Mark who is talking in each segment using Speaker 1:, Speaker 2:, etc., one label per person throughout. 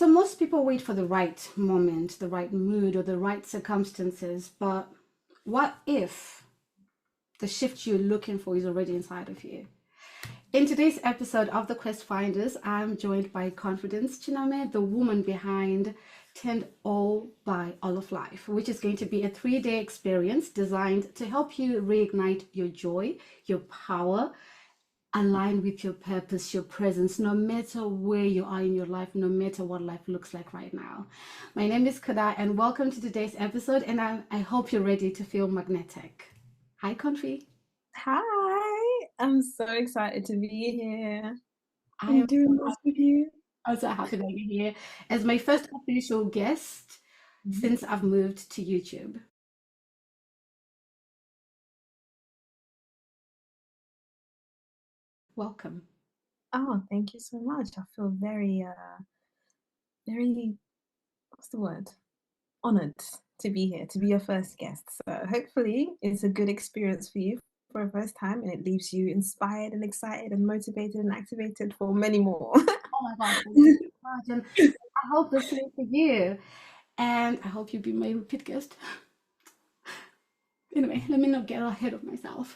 Speaker 1: So most people wait for the right moment, the right mood, or the right circumstances. But what if the shift you're looking for is already inside of you? In today's episode of The Quest Finders, I'm joined by Confidence Chiname, the woman behind Turned All by All of Life, which is going to be a 3-day experience designed to help you reignite your joy, your power, align with your purpose, your presence, no matter where you are in your life, no matter what life looks like right now. My name is Kada, and welcome to today's episode. And I hope you're ready to feel magnetic. Hi, Confi.
Speaker 2: Hi, I'm so excited to be here
Speaker 1: I
Speaker 2: and
Speaker 1: am
Speaker 2: doing this with you.
Speaker 1: so happy that you're here as my first official guest
Speaker 2: Mhm.
Speaker 1: since I've moved to YouTube. Welcome.
Speaker 2: Oh, thank you so much. I feel very, what's the word? Honored to be here, to be your first guest. So hopefully it's a good experience for you for a first time and it leaves you inspired and excited and motivated and activated for many more.
Speaker 1: Oh my God, thank you so much. And I hope the same for you. And I hope you'll be my repeat guest. Anyway, let me not get ahead of myself.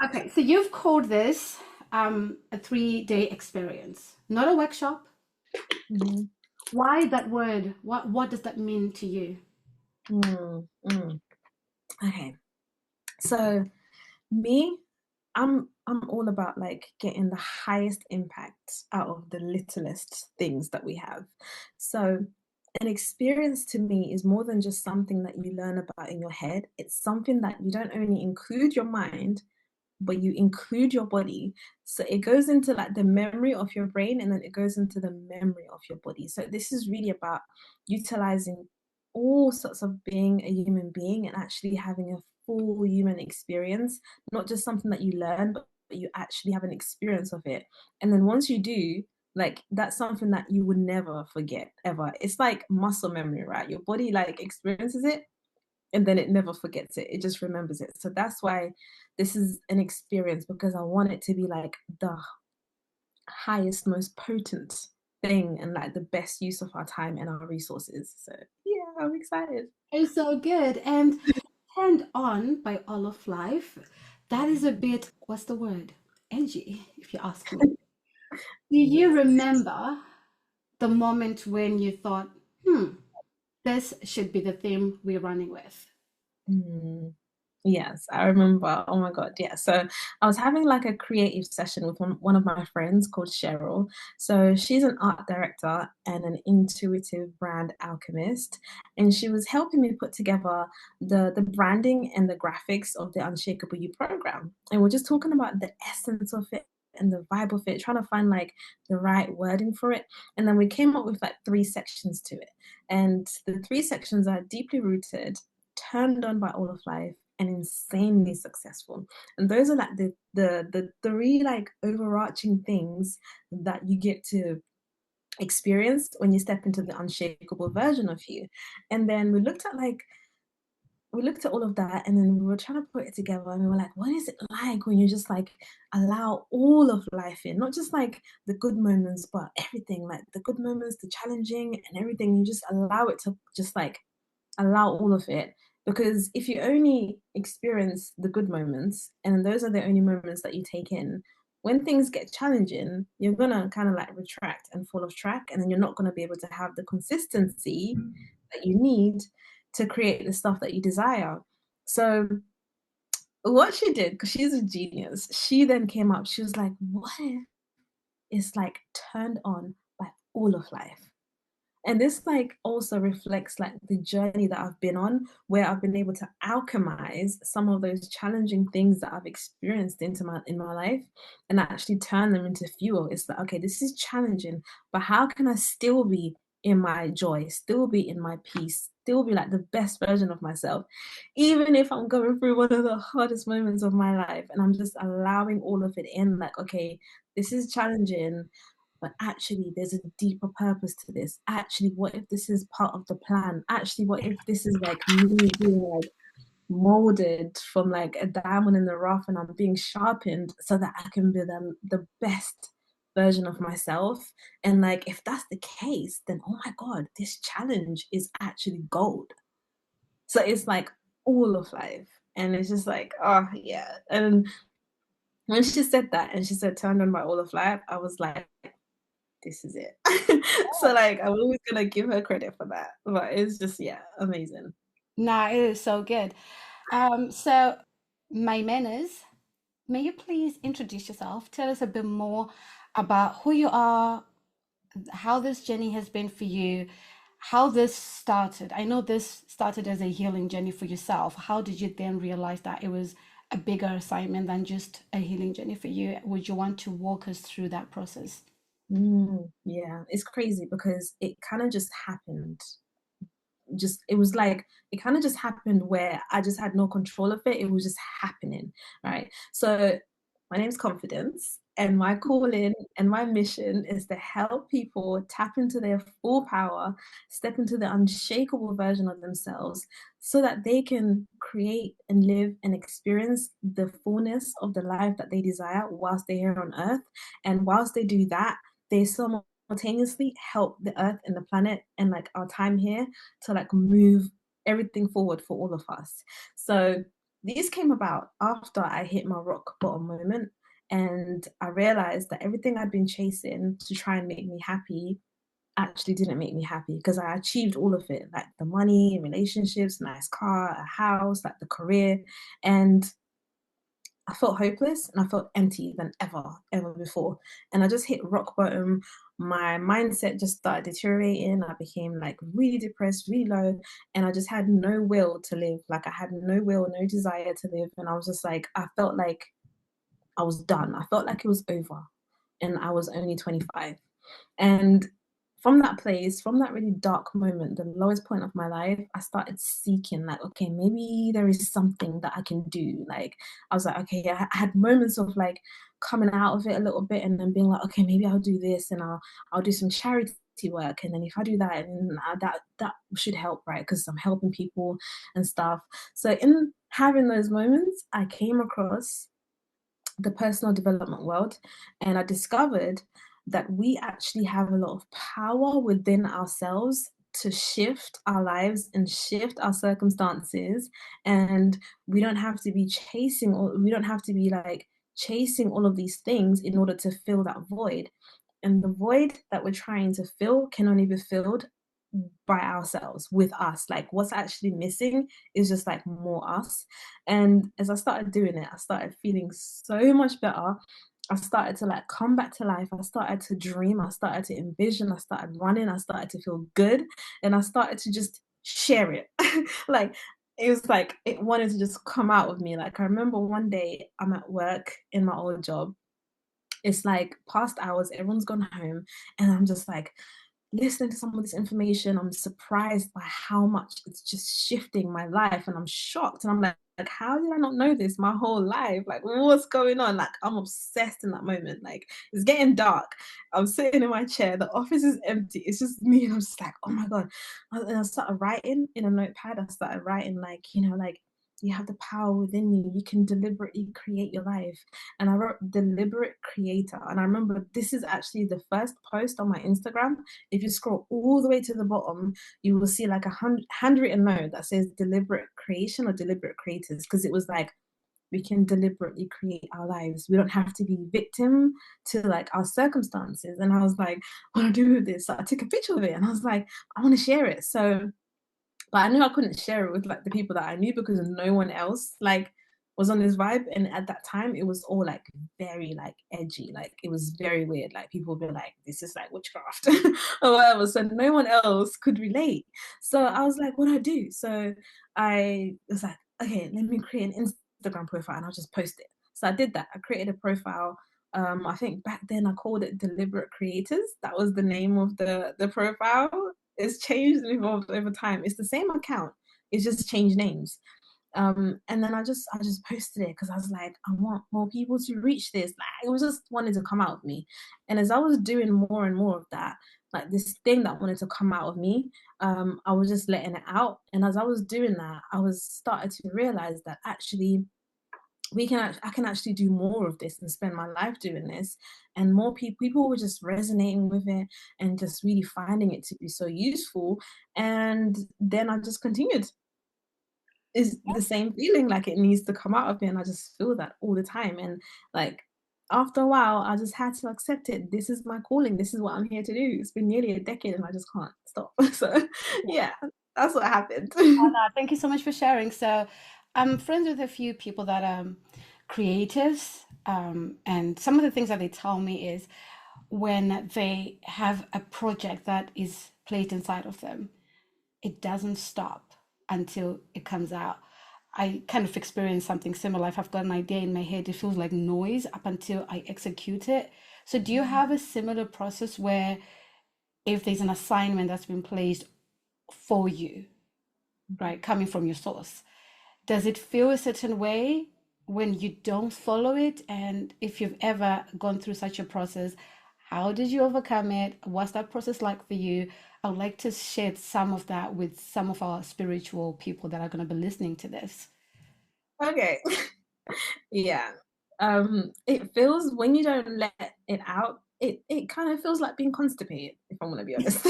Speaker 1: Okay, so you've called this a 3-day experience, not a workshop.
Speaker 2: Mhm.
Speaker 1: Why that word? What does that mean to you?
Speaker 2: Mm, mm. Okay, so me, I'm all about like getting the highest impact out of the littlest things that we have. So an experience to me is more than just something that you learn about in your head. It's something that you don't only include your mind, but you include your body. So it goes into like the memory of your brain and then it goes into the memory of your body. So this is really about utilizing all sorts of being a human being and actually having a full human experience, not just something that you learn, but you actually have an experience of it. And then once you do, like that's something that you would never forget ever. It's like muscle memory, right? Your body like experiences it and then it never forgets it. It just remembers it. So that's why this is an experience because I want it to be like the highest, most potent thing and like the best use of our time and our resources. So yeah, I'm excited.
Speaker 1: It's so good. And turned on by all of life, that is a bit, what's the word? Edgy, if you ask me. Do you
Speaker 2: Yes.
Speaker 1: remember the moment when you thought, this should be the theme we're running with?
Speaker 2: Mm. Yes, I remember. Oh my God. Yeah. So I was having like a creative session with one of my friends called Cheryl. So she's an art director and an intuitive brand alchemist. And she was helping me put together the branding and the graphics of the Unshakable You program. And we're just talking about the essence of it and the vibe of it, trying to find like the right wording for it. And then we came up with like 3 sections to it. And the 3 sections are deeply rooted, turned on by all of life, and insanely successful. And those are like the three like overarching things that you get to experience when you step into the unshakable version of you. And then we looked at all of that and then we were trying to put it together and we were like, what is it like when you just like allow all of life in, not just like the good moments, but everything, like the good moments, the challenging and everything. You just allow it to just like allow all of it, because if you only experience the good moments and those are the only moments that you take in, when things get challenging you're gonna kind of like retract and fall off track, and then you're not going to be able to have the consistency that you need to create the stuff that you desire. So what she did, because she's a genius, she then came up, she was like, what if it's like turned on by all of life? And this like also reflects like the journey that I've been on, where I've been able to alchemize some of those challenging things that I've experienced into my in my life and actually turn them into fuel. It's like, okay, this is challenging, but how can I still be in my joy, still be in my peace, still be like the best version of myself, even if I'm going through one of the hardest moments of my life and I'm just allowing all of it in, like, okay, this is challenging, but actually there's a deeper purpose to this. Actually, what if this is part of the plan? Actually, what if this is like me being like molded from like a diamond in the rough and I'm being sharpened so that I can be the best version of myself. And like, if that's the case, then oh my God, this challenge is actually gold. So it's like all of life. And it's just like, oh yeah. And when she said that and she said turned on by all of life, I was like, this is it. So like I'm always gonna give her credit for that. But it's just, yeah, amazing.
Speaker 1: Nah, it is so good. So my manners, may you please introduce yourself? Tell us a bit more about who you are, how this journey has been for you, how this started. I know this started as a healing journey for yourself. How did you then realize that it was a bigger assignment than just a healing journey for you? Would you want to walk us through that process?
Speaker 2: Yeah, it's crazy because it kind of just happened. Just it was like it kind of just happened where I just had no control of it. It was just happening, right? So my name's Confidence, and my calling and my mission is to help people tap into their full power, step into the unshakable version of themselves, so that they can create and live and experience the fullness of the life that they desire whilst they're here on earth. And whilst they do that, they simultaneously help the earth and the planet and like our time here to like move everything forward for all of us. So these came about after I hit my rock bottom moment, and I realized that everything I'd been chasing to try and make me happy actually didn't make me happy, because I achieved all of it, like the money, relationships, nice car, a house, like the career. And I felt hopeless and I felt empty than ever before. And I just hit rock bottom. My mindset just started deteriorating. I became like really depressed, really low, and I just had no will to live. Like I had no will, no desire to live. And I was just like, I felt like I was done. I felt like it was over. And I was only 25. And from that place, from that really dark moment, the lowest point of my life, I started seeking, like, okay, maybe there is something that I can do. Like, I was like, okay, I had moments of like coming out of it a little bit and then being like, okay, maybe I'll do this and I'll do some charity work. And then if I do that, and that should help, right? Because I'm helping people and stuff. So in having those moments, I came across the personal development world, and I discovered that we actually have a lot of power within ourselves to shift our lives and shift our circumstances. And we don't have to be chasing, or we don't have to be like chasing all of these things in order to fill that void. And the void that we're trying to fill can only be filled by ourselves, with us. Like what's actually missing is just like more us. And as I started doing it, I started feeling so much better. I started to like come back to life. I started to dream. I started to envision. I started running. I started to feel good. And I started to just share it. Like it was like it wanted to just come out of me. Like I remember one day I'm at work in my old job. It's like past hours, everyone's gone home, and I'm just like listening to some of this information. I'm surprised by how much it's just shifting my life, and I'm shocked. And I'm like, how did I not know this my whole life? Like, what's going on? Like, I'm obsessed in that moment. Like, it's getting dark. I'm sitting in my chair. The office is empty. It's just me, and I'm just like, oh my god. And I started writing in a notepad. I started writing like, like you have the power within you. You can deliberately create your life. And I wrote deliberate creator. And I remember this is actually the first post on my Instagram. If you scroll all the way to the bottom, you will see like a handwritten note that says deliberate creation or deliberate creators, because it was like we can deliberately create our lives. We don't have to be victim to like our circumstances. And I was like, what do I do with this? So I took a picture of it and I was like, I want to share it. So but I knew I couldn't share it with like the people that I knew, because no one else like was on this vibe. And at that time it was all like very like edgy. Like it was very weird. Like people would be like, this is like witchcraft or whatever. So no one else could relate. So I was like, what do I do? So I was like, okay, let me create an Instagram profile and I'll just post it. So I did that. I created a profile. I think back then I called it Deliberate Creators. That was the name of the profile. It's changed and evolved over time. It's the same account. It's just changed names. And then I just posted it because I was like, I want more people to reach this. Like it was just wanted to come out of me. And as I was doing more and more of that, like this thing that wanted to come out of me, I was just letting it out. And as I was doing that, I was started to realize that actually I can actually do more of this and spend my life doing this. And more people were just resonating with it and just really finding it to be so useful. And then I just continued. Is the same feeling, like it needs to come out of me, and I just feel that all the time. And like after a while, I just had to accept it. This is my calling. This is what I'm here to do. It's been nearly a decade, and I just can't stop. So yeah, that's what happened.
Speaker 1: Oh, no, thank you so much for sharing. So, I'm friends with a few people that are creatives, and some of the things that they tell me is when they have a project that is placed inside of them, it doesn't stop until it comes out. I kind of experienced something similar. If I've got an idea in my head, it feels like noise up until I execute it. So, do you have a similar process where if there's an assignment that's been placed for you, right, coming from your source, does it feel a certain way when you don't follow it? And if you've ever gone through such a process, how did you overcome it? What's that process like for you? I would like to share some of that with some of our spiritual people that are going to be listening to this.
Speaker 2: Okay. Yeah. It feels when you don't let it out, it kind of feels like being constipated, if I'm gonna be honest.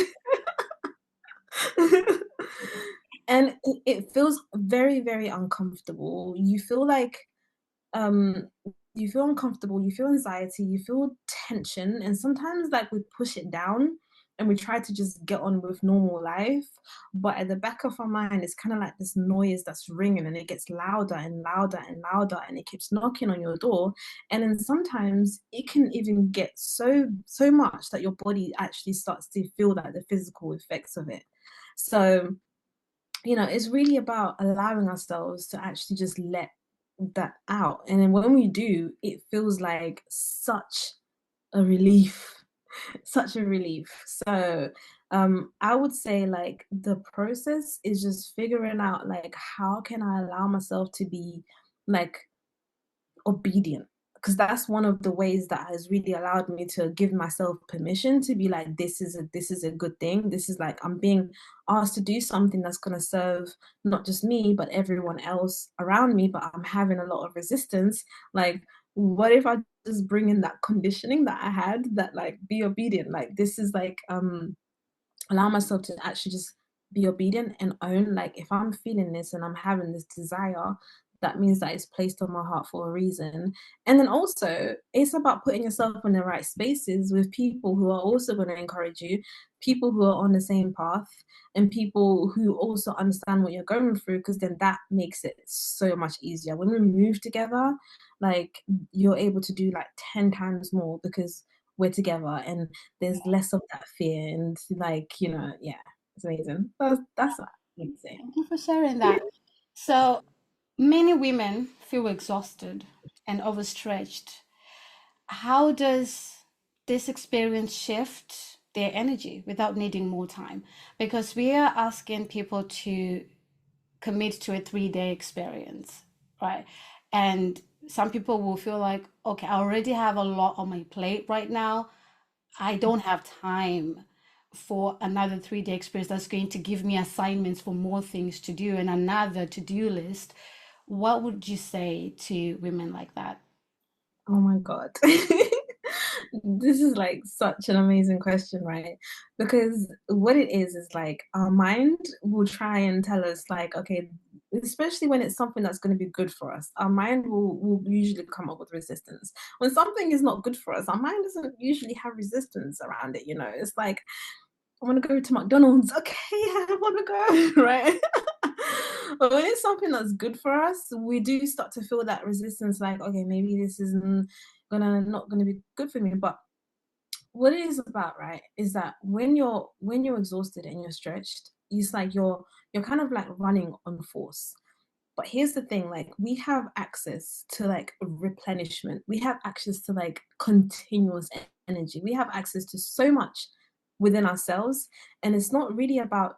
Speaker 2: And it feels very, very uncomfortable. Um you feel uncomfortable, you feel anxiety, you feel tension, and sometimes like we push it down and we try to just get on with normal life, but at the back of our mind it's kind of like this noise that's ringing, and it gets louder and louder and louder, and it keeps knocking on your door. And then sometimes it can even get so much that your body actually starts to feel like the physical effects of it. So it's really about allowing ourselves to actually just let that out. And then when we do, it feels like such a relief, such a relief. So I would say like the process is just figuring out like how can I allow myself to be like obedient, because that's one of the ways that has really allowed me to give myself permission to be like, this is a good thing. This is like I'm being asked to do something that's going to serve not just me but everyone else around me, but I'm having a lot of resistance. Like, what if I just bring in that conditioning that I had, that like be obedient, like this is like allow myself to actually just be obedient and own, like if I'm feeling this and I'm having this desire, that means that it's placed on my heart for a reason. And then also it's about putting yourself in the right spaces with people who are also going to encourage you, people who are on the same path, and people who also understand what you're going through, because then that makes it so much easier when we move together. Like, you're able to do like 10 times more because we're together, and there's less of that fear. And like, yeah, it's amazing. That's what I would say.
Speaker 1: Thank you for sharing that. So, many women feel exhausted and overstretched. How does this experience shift their energy without needing more time? Because we are asking people to commit to a 3-day experience, right? And some people will feel like, okay, I already have a lot on my plate right now. I don't have time for another 3-day experience that's going to give me assignments for more things to do and another to-do list. What would you say to women like that?
Speaker 2: Oh my God. This is like such an amazing question, right? Because what it is like our mind will try and tell us, like, okay, especially when it's something that's going to be good for us, our mind will usually come up with resistance. When something is not good for us, our mind doesn't usually have resistance around it. It's like, I want to go to McDonald's. Okay, I want to go, right? But when it's something that's good for us, we do start to feel that resistance, like, okay, maybe this isn't not gonna be good for me. But what it is about, right, is that when you're exhausted and you're stretched, it's like you're kind of like running on force. But here's the thing, like we have access to like replenishment. We have access to like continuous energy. We have access to so much within ourselves. And it's not really about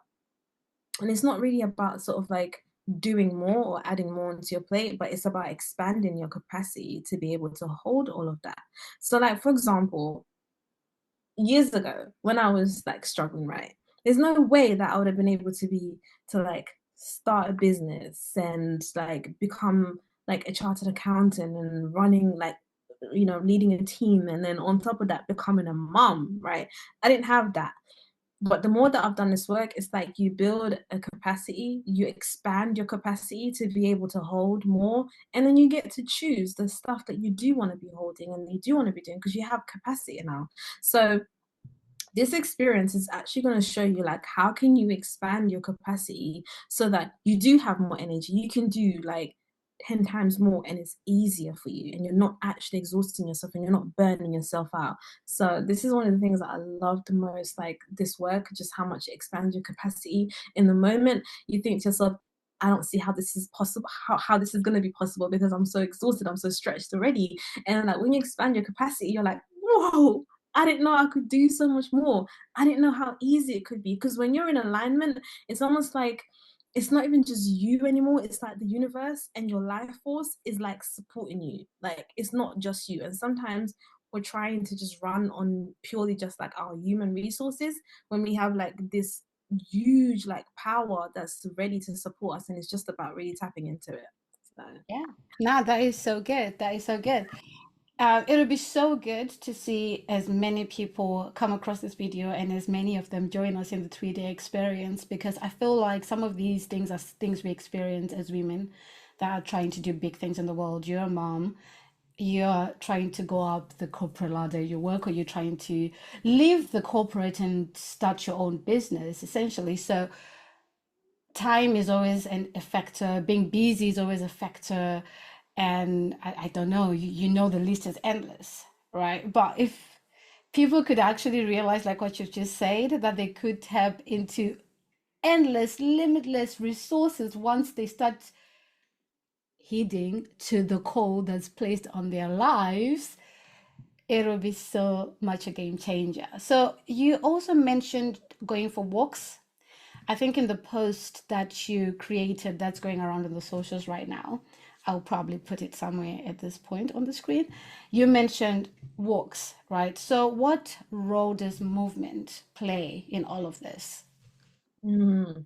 Speaker 2: sort of like doing more or adding more onto your plate, but it's about expanding your capacity to be able to hold all of that. So like, for example, years ago when I was like struggling, right? There's no way that I would have been able to like start a business and like become like a chartered accountant and running like, leading a team, and then on top of that becoming a mom, right? I didn't have that. But the more that I've done this work, it's like you build a capacity, you expand your capacity to be able to hold more, and then you get to choose the stuff that you do want to be holding and you do want to be doing because you have capacity now. So this experience is actually going to show you like how can you expand your capacity so that you do have more energy. You can do like 10 times more and it's easier for you, and you're not actually exhausting yourself and you're not burning yourself out. So this is one of the things that I love the most, like this work, just how much it expands your capacity. In the moment you think to yourself, I don't see how this is possible, how this is going to be possible because I'm so exhausted, I'm so stretched already. And like when you expand your capacity, you're like, whoa, I didn't know I could do so much more. I didn't know how easy it could be. Because when you're in alignment, it's almost like it's not even just you anymore. It's like the universe and your life force is like supporting you. Like it's not just you. And sometimes we're trying to just run on purely just like our human resources when we have like this huge like power that's ready to support us. And it's just about really tapping into it. So
Speaker 1: Yeah. No, that is so good. That is so good. It would be so good to see as many people come across this video and as many of them join us in the 3-day experience, because I feel like some of these things are things we experience as women that are trying to do big things in the world. You're a mom, you're trying to go up the corporate ladder, you work, or you're trying to leave the corporate and start your own business, essentially. So time is always a factor, being busy is always a factor, and I don't know, you know the list is endless, right? But if people could actually realize, like what you've just said, that they could tap into endless, limitless resources once they start heeding to the call that's placed on their lives, it'll be so much a game changer. So you also mentioned going for walks. I think in the post that you created that's going around in the socials right now, I'll probably put it somewhere at this point on the screen. You mentioned walks, right? So, what role does movement play in all of this?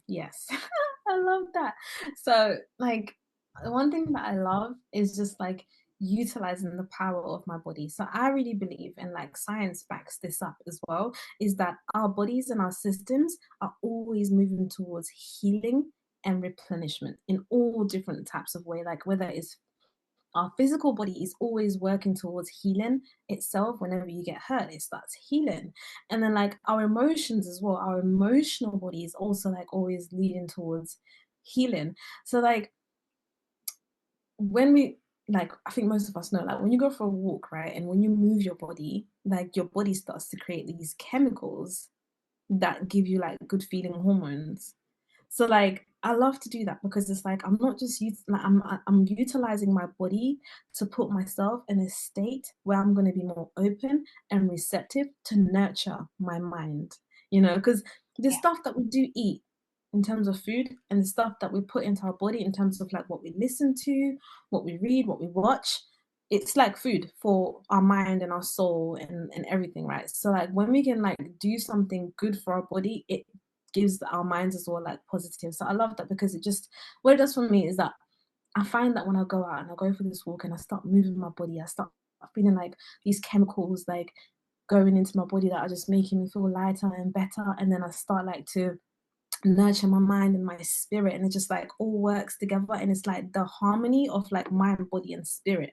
Speaker 2: Yes, I love that. So, like, one thing that I love is just like utilizing the power of my body. So, I really believe, and like science backs this up as well, is that our bodies and our systems are always moving towards healing and replenishment in all different types of way, like whether it's our physical body is always working towards healing itself. Whenever you get hurt, it starts healing. And then like our emotions as well, our emotional body is also like always leading towards healing. So like when we, like I think most of us know, like when you go for a walk, right, and when you move your body, like your body starts to create these chemicals that give you like good feeling hormones. So like I love to do that because it's like I'm not just like I'm utilizing my body to put myself in a state where I'm going to be more open and receptive to nurture my mind. Because the
Speaker 1: Yeah.
Speaker 2: stuff that we do eat in terms of food and the stuff that we put into our body in terms of like what we listen to, what we read, what we watch, it's like food for our mind and our soul and everything, right? So like when we can like do something good for our body, it gives our minds as well like positive. So I love that because it just, what it does for me is that I find that when I go out and I go for this walk and I start moving my body, I start feeling like these chemicals like going into my body that are just making me feel lighter and better. And then I start like to nurture my mind and my spirit, and it just like all works together, and it's like the harmony of like mind, body and spirit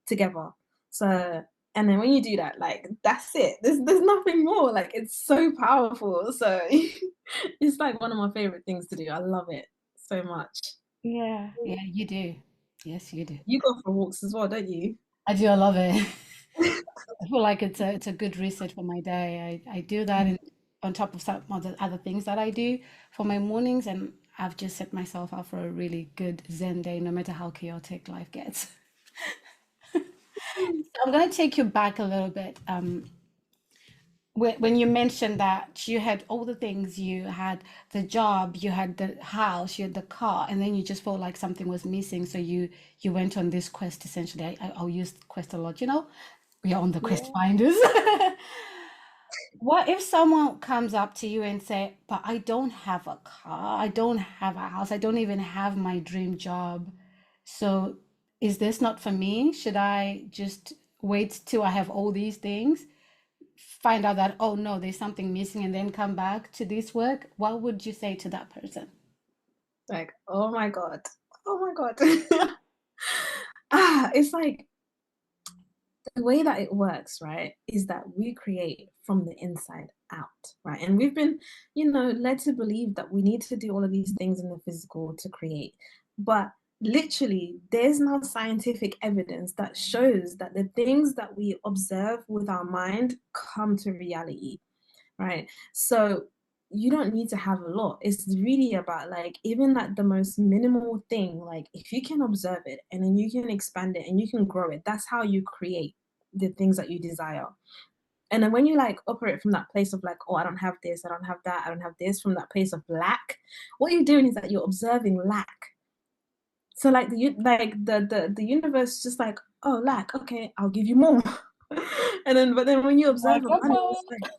Speaker 2: together. So and then when you do that, like that's it, there's nothing more, like it's so powerful. So it's like one of my favorite things to do. I love it so much.
Speaker 1: Yeah, yeah, you do. Yes, you do.
Speaker 2: You go for walks as well, don't you?
Speaker 1: I do. I love it. I feel like it's a good reset for my day. I do that on top of some other things that I do for my mornings, and I've just set myself up for a really good Zen day, no matter how chaotic life gets. I'm going to take you back a little bit. When you mentioned that you had all the things, you had the job, you had the house, you had the car, and then you just felt like something was missing, so you went on this quest. Essentially, I'll use quest a lot. We are on the quest
Speaker 2: Yeah.
Speaker 1: finders. What if someone comes up to you and say, "But I don't have a car, I don't have a house, I don't even have my dream job. So is this not for me? Should I just wait till I have all these things, find out that, oh no, there's something missing, and then come back to this work? What would you say to that person?
Speaker 2: Like, oh my God. Oh my God. It's like the way that it works, right, is that we create from the inside out, right? And we've been, led to believe that we need to do all of these things in the physical to create. But literally, there's no scientific evidence that shows that the things that we observe with our mind come to reality, right? So you don't need to have a lot. It's really about like even like the most minimal thing, like if you can observe it and then you can expand it and you can grow it, that's how you create the things that you desire. And then when you like operate from that place of like, oh, I don't have this, I don't have that, I don't have this, from that place of lack, what you're doing is that you're observing lack. So like the universe is just like, oh, lack, okay, I'll give you more. And then but then when you observe abundance, it's like,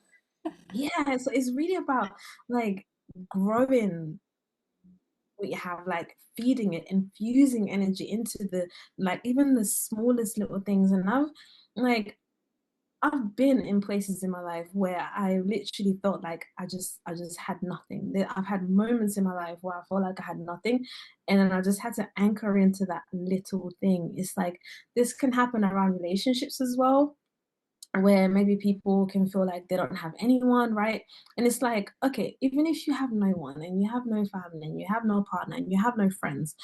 Speaker 2: yeah, so it's really about like growing what you have, like feeding it, infusing energy into the like even the smallest little things. And I've been in places in my life where I literally felt like I just had nothing. I've had moments in my life where I felt like I had nothing, and then I just had to anchor into that little thing. It's like this can happen around relationships as well, where maybe people can feel like they don't have anyone, right? And it's like, okay, even if you have no one and you have no family and you have no partner and you have no friends,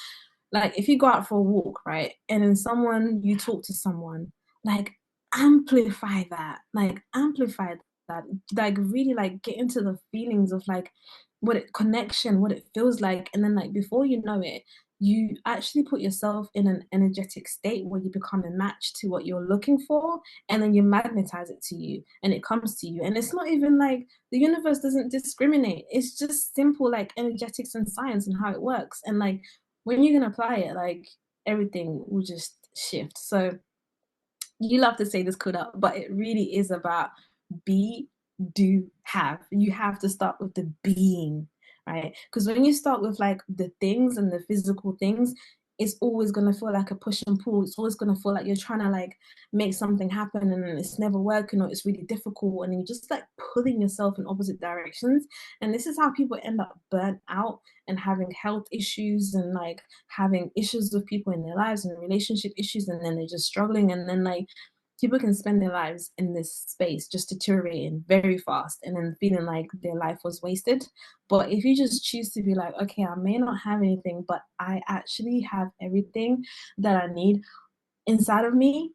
Speaker 2: like if you go out for a walk, right, and then you talk to someone, like amplify that, like really like get into the feelings of like what it feels like, and then like before you know it, you actually put yourself in an energetic state where you become a match to what you're looking for, and then you magnetize it to you and it comes to you. And it's not even like the universe doesn't discriminate. It's just simple like energetics and science and how it works. And like when you can apply it, like everything will just shift. So you love to say this, Kuda, but it really is about be, do, have. You have to start with the being, right? Because when you start with like the things and the physical things, it's always going to feel like a push and pull. It's always going to feel like you're trying to like make something happen and it's never working, or it's really difficult, and you're just like pulling yourself in opposite directions. And this is how people end up burnt out and having health issues and like having issues with people in their lives and relationship issues, and then they're just struggling. And then like people can spend their lives in this space just deteriorating very fast and then feeling like their life was wasted. But if you just choose to be like, okay, I may not have anything, but I actually have everything that I need inside of me,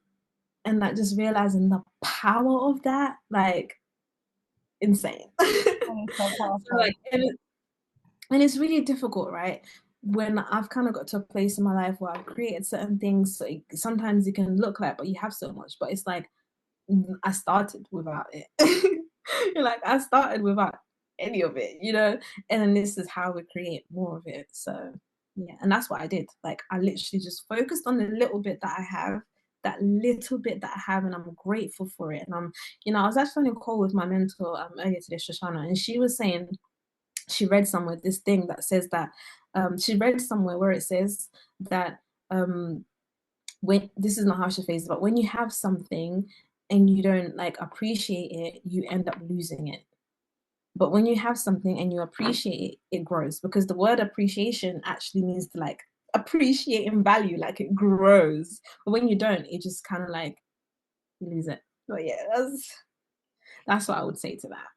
Speaker 2: and like just realizing the power of that, like insane.
Speaker 1: That is so
Speaker 2: So
Speaker 1: powerful.
Speaker 2: like and it's really difficult, right? When I've kind of got to a place in my life where I've created certain things, so sometimes it can look like, but you have so much, but it's like I started without it. You're like, I started without any of it, and then this is how we create more of it. So yeah, and that's what I did. Like I literally just focused on the little bit that I have, that little bit that I have, and I'm grateful for it. And I was actually on a call with my mentor earlier today, Shoshana, and she was saying she read somewhere this thing that says that she read somewhere where it says that when this is not how she phrased it, but when you have something and you don't like appreciate it, you end up losing it. But when you have something and you appreciate it, it grows, because the word appreciation actually means to like appreciate in value, like it grows. But when you don't, it just kind of like you lose it. But yeah, that's what I would say to that.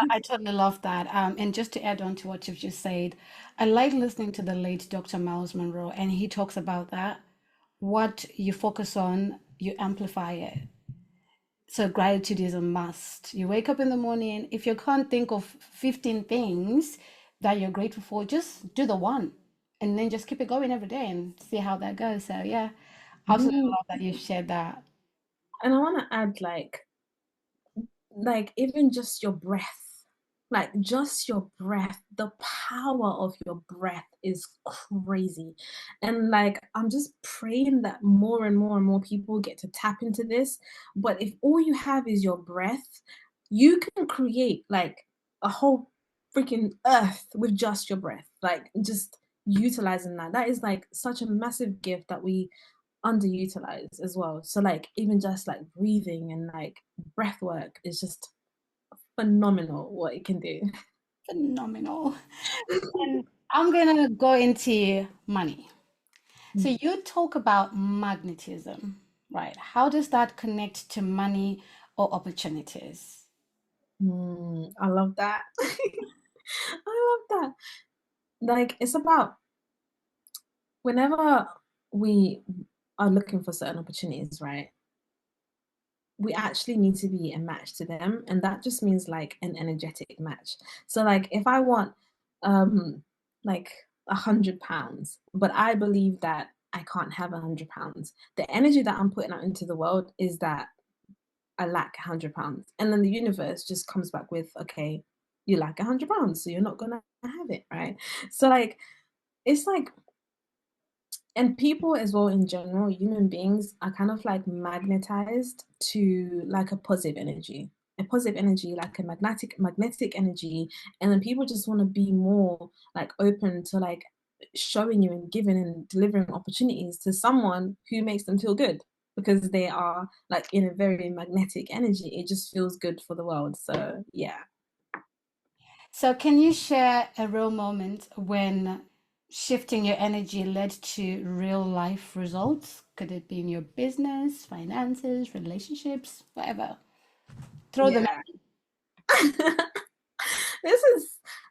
Speaker 1: I totally love that. And just to add on to what you've just said, I like listening to the late Dr. Miles Monroe, and he talks about that. What you focus on, you amplify it. So gratitude is a must. You wake up in the morning, if you can't think of 15 things that you're grateful for, just do the one and then just keep it going every day and see how that goes. So yeah, absolutely
Speaker 2: Mm.
Speaker 1: love that you shared that.
Speaker 2: And I want to add like even just your breath, like just your breath, the power of your breath is crazy. And like I'm just praying that more and more and more people get to tap into this. But if all you have is your breath, you can create like a whole freaking earth with just your breath, like just utilizing that is like such a massive gift that we underutilized as well. So like even just like breathing and like breath work is just phenomenal what it can do.
Speaker 1: Phenomenal. And I'm gonna go into money. So you talk about magnetism, right? How does that connect to money or opportunities?
Speaker 2: I love that. I love that. Like it's about whenever we are looking for certain opportunities, right? We actually need to be a match to them, and that just means like an energetic match. So like if I want um like £100, but I believe that I can't have £100, the energy that I'm putting out into the world is that I lack £100, and then the universe just comes back with, okay, you lack £100, so you're not gonna have it, right? So like it's like, and people as well in general, human beings are kind of like magnetized to like a positive energy, like a magnetic energy. And then people just want to be more like open to like showing you and giving and delivering opportunities to someone who makes them feel good, because they are like in a very magnetic energy. It just feels good for the world. So yeah.
Speaker 1: So can you share a real moment when shifting your energy led to real life results? Could it be in your business, finances, relationships, whatever? Throw them
Speaker 2: Yeah.
Speaker 1: at me.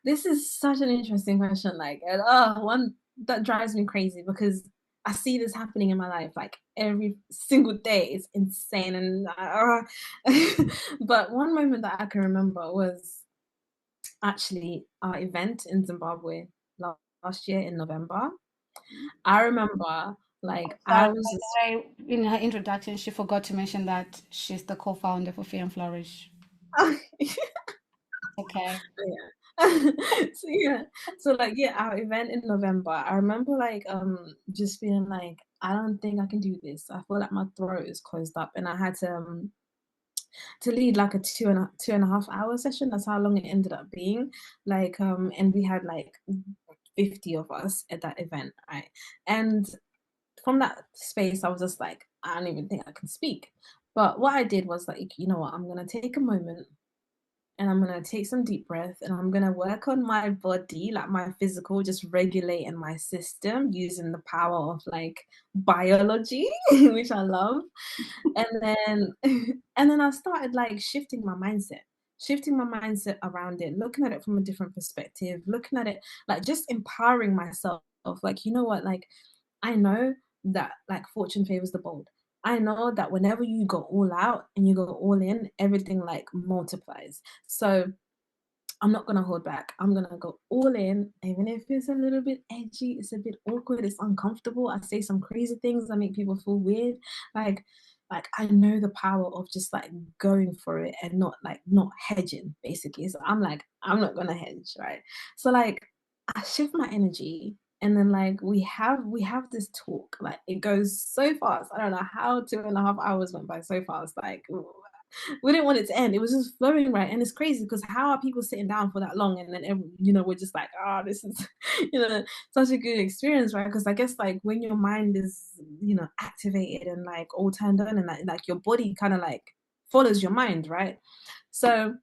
Speaker 2: This is such an interesting question. Like, and, one that drives me crazy because I see this happening in my life like every single day. It's insane, and but one moment that I can remember was actually our event in Zimbabwe last year in November. I remember like I
Speaker 1: Sorry,
Speaker 2: was
Speaker 1: by
Speaker 2: just
Speaker 1: the way, in her introduction, she forgot to mention that she's the co-founder for Fit and Flourish. Okay.
Speaker 2: Yeah. So yeah. So like yeah, our event in November, I remember like just feeling like I don't think I can do this. I feel like my throat is closed up, and I had to lead like a 2.5 hour session. That's how long it ended up being. Like and we had like 50 of us at that event, right? And from that space, I was just like, I don't even think I can speak. But what I did was like, you know what, I'm gonna take a moment and I'm gonna take some deep breath and I'm gonna work on my body, like my physical, just regulating my system using the power of like biology, which I love. And then and then I started like shifting my mindset around it, looking at it from a different perspective, looking at it like just empowering myself. Like, you know what, like I know that like fortune favors the bold. I know that whenever you go all out and you go all in, everything like multiplies. So I'm not gonna hold back. I'm gonna go all in, even if it's a little bit edgy, it's a bit awkward, it's uncomfortable. I say some crazy things that make people feel weird. Like, like I know the power of just like going for it and not hedging, basically. So I'm like, I'm not gonna hedge, right? So like I shift my energy, and then like we have this talk. Like it goes so fast. I don't know how 2.5 hours went by so fast. Like we didn't want it to end. It was just flowing right, and it's crazy because how are people sitting down for that long, and then we're just like, oh, this is such a good experience, right? Because I guess like when your mind is activated and like all turned on, and like your body kind of like follows your mind, right? So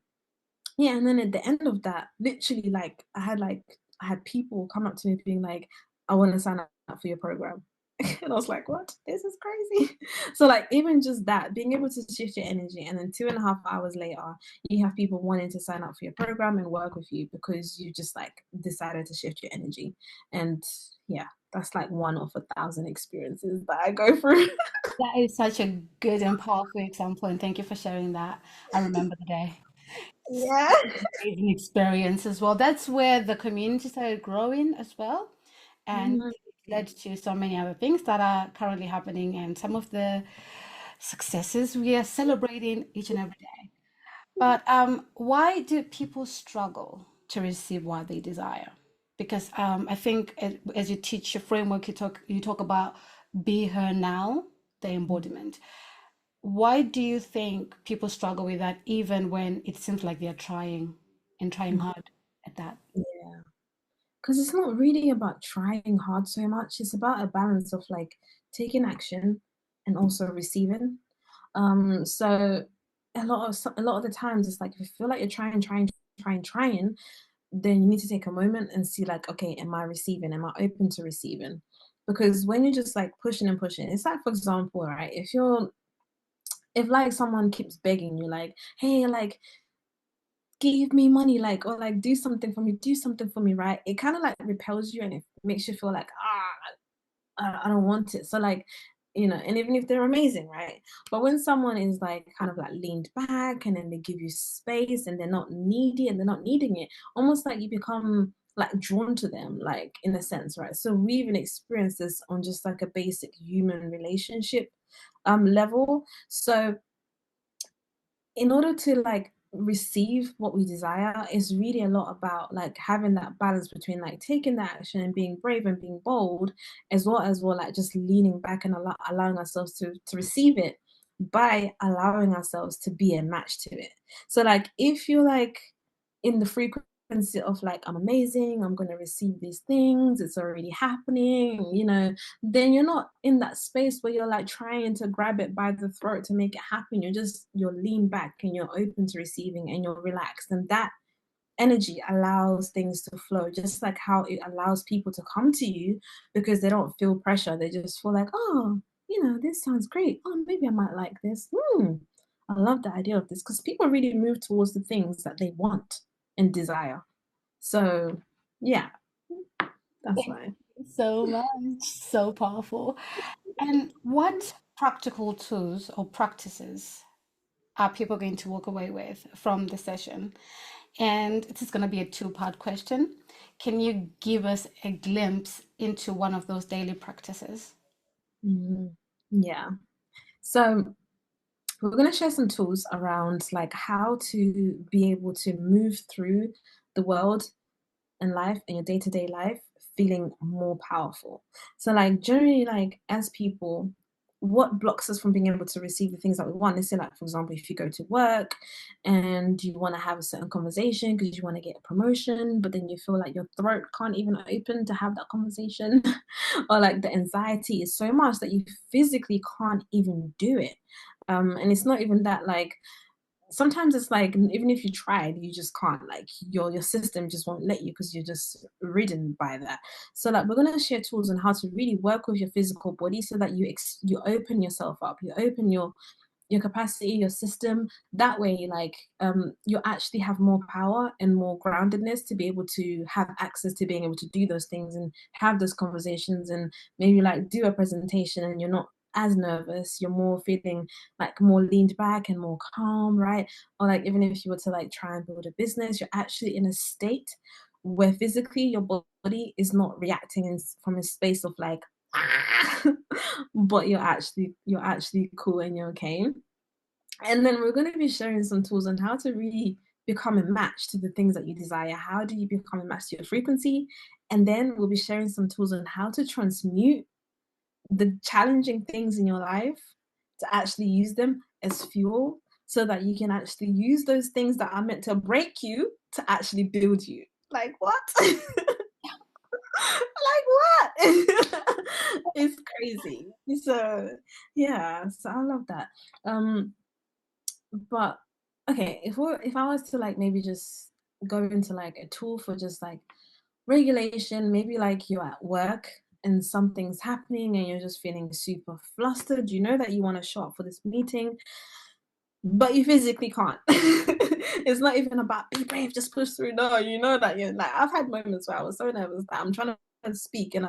Speaker 2: yeah, and then at the end of that, literally I had people come up to me being like, I want to sign up for your program. And I was like, what? This is crazy. So like even just that, being able to shift your energy, and then 2.5 hours later, you have people wanting to sign up for your program and work with you because you just like decided to shift your energy. And yeah, that's like one of 1,000 experiences that I go through.
Speaker 1: That is such a good and powerful example, and thank you for sharing that. I remember the day.
Speaker 2: Yeah.
Speaker 1: Amazing experience as well. That's where the community started growing as well, and
Speaker 2: Mhm.
Speaker 1: it led to so many other things that are currently happening, and some of the successes we are celebrating each and every day. But why do people struggle to receive what they desire? Because I think as you teach your framework, you talk about be her now, the embodiment. Why do you think people struggle with that, even when it seems like they're trying and trying hard at that?
Speaker 2: Yeah. because it's not really about trying hard so much. It's about a balance of like taking action and also receiving. So a lot of the times it's like if you feel like you're trying, then you need to take a moment and see like, okay, am I receiving? Am I open to receiving? Because when you're just like pushing and pushing, it's like, for example, right, if like someone keeps begging you like, hey, like give me money, like, or like do something for me, right? It kind of like repels you and it makes you feel like, I don't want it. So like, and even if they're amazing, right? But when someone is like kind of like leaned back and then they give you space and they're not needy and they're not needing it, almost like you become like drawn to them, like in a sense, right? So we even experience this on just like a basic human relationship level. So in order to like receive what we desire is really a lot about like having that balance between like taking that action and being brave and being bold, as well like just leaning back and allowing ourselves to receive it by allowing ourselves to be a match to it. So like if you're like in the frequency of like, I'm amazing, I'm going to receive these things, it's already happening, then you're not in that space where you're like trying to grab it by the throat to make it happen. You're lean back and you're open to receiving and you're relaxed. And that energy allows things to flow, just like how it allows people to come to you because they don't feel pressure. They just feel like, oh, this sounds great. Oh, maybe I might like this. I love the idea of this, because people really move towards the things that they want and desire. So, yeah, that's
Speaker 1: Thank
Speaker 2: why.
Speaker 1: you so much. So powerful. And what practical tools or practices are people going to walk away with from the session? And this is going to be a two-part question. Can you give us a glimpse into one of those daily practices?
Speaker 2: Mhm. Yeah. So we're going to share some tools around like how to be able to move through the world and life and your day-to-day life feeling more powerful. So like generally, like as people, what blocks us from being able to receive the things that we want? Let's say like, for example, if you go to work and you want to have a certain conversation because you want to get a promotion, but then you feel like your throat can't even open to have that conversation, or like the anxiety is so much that you physically can't even do it. And it's not even that like sometimes it's like even if you tried you just can't, like your system just won't let you because you're just ridden by that. So like we're going to share tools on how to really work with your physical body so that you open yourself up, you open your capacity, your system. That way, like you actually have more power and more groundedness to be able to have access to being able to do those things and have those conversations and maybe like do a presentation and you're not as nervous, you're more feeling like more leaned back and more calm, right? Or like even if you were to like try and build a business, you're actually in a state where physically your body is not reacting from a space of like but you're actually cool and you're okay. And then we're going to be sharing some tools on how to really become a match to the things that you desire. How do you become a match to your frequency? And then we'll be sharing some tools on how to transmute the challenging things in your life to actually use them as fuel so that you can actually use those things that are meant to break you to actually build you. Like what? Like what? It's crazy. So yeah, so I love that. Um but okay, if I was to like maybe just go into like a tool for just like regulation, maybe like you're at work and something's happening and you're just feeling super flustered. You know that you want to show up for this meeting, but you physically can't. It's not even about be brave, just push through. No, you know that you're like, I've had moments where I was so nervous that I'm trying to speak and